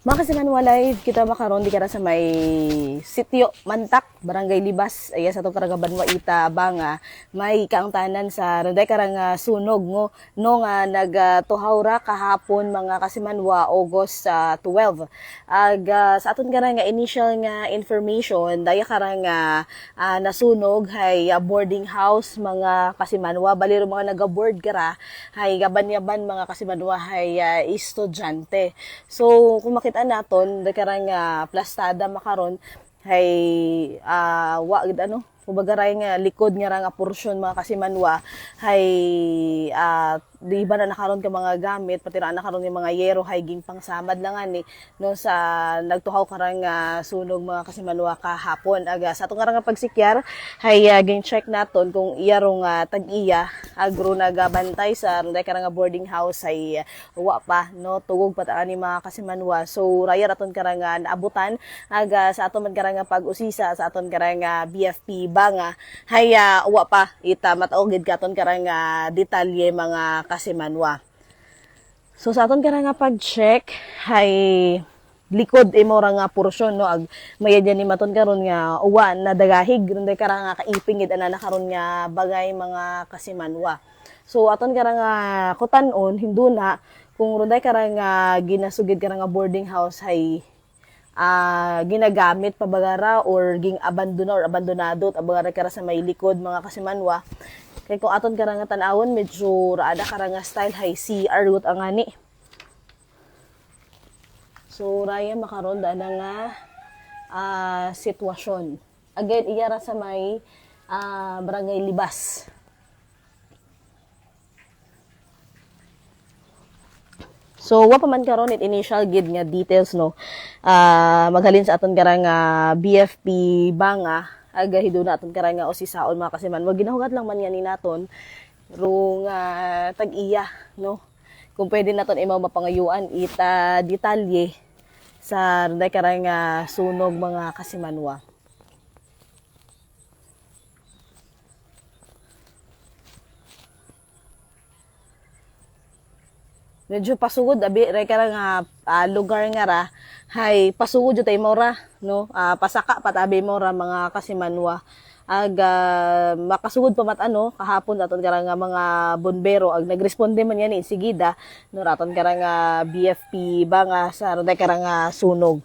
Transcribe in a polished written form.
Makasinan walay kita makaron di kara sa may sitio Mantak, Barangay Libas, aya sa itong karagabanwa ita banga, may kaangtanan sa renday karang sunog no nga nagtuhaw ra kahapon mga kasimanwa August 12. Sa aton karang initial nga information, daya karang nasunog hay boarding house mga kasimanwa, baliro mga naga-board kara hay gaban-yaban mga kasimanwa hay estudyante. So kung makita naton karang plastada makaron hay wa gid ano kumbaga ray nga likod nga nga porsyon mga kasimanwa hay di ba na nakaron ka mga gamit pati ra nakaron yung mga yero hay ging pangsamad lang ani no sa nagtuhaw karang sunog mga kasimanwa kahapon sa atong nga pagsikyar hay ging check naton kung iyarong tag-iya agro nagabantay sa runday karang boarding house hay wa pa no tugog pa ani mga kasimanwa. So raya raton karang naabutan sa aton man karang pag-usisa sa aton karang BFP banga hay wa pa ita mataogid katon karang detalye mga kasimanwa. So sa aton karang pag-check hay likod imo ra nga porsyon no ag mayadyan ni maton karon nga uwan na dagahig runday karang kaiping gid ana karon nga bagay mga kasimanwa. So aton karang kutanon hinduna kung runday karang ginasugid karang boarding house hay ginagamit pabagara or ging abandona or abandonado at abagara kara sa may likod mga kasimanwa. Kay kung aton karang tan-awon medyo raada karang style hay CR root ang ani. So raya makaron da nga sitwasyon. Again iyara sa may Barangay Libas. So wa pa man karon it initial gid nga details no. Maghalin sa aton karang BFP banga aga hiduna aton karang usisaon mga kasiman. Wag ginahugat lang man yan ni naton rong tag-iya no. Kung pwede naton imaw mapangayuan ita detalye sa runday karang sunog mga kasimanwa. Medyo pasugod abi ray karang lugar nga ra hay pasugod jud tay mora no pasaka patabi mora mga kasimanwa makasugod pa mat ano kahapon aton karang mga bombero ag nagresponde man yan insigida no aton karang BFP banga sa runday karang sunog.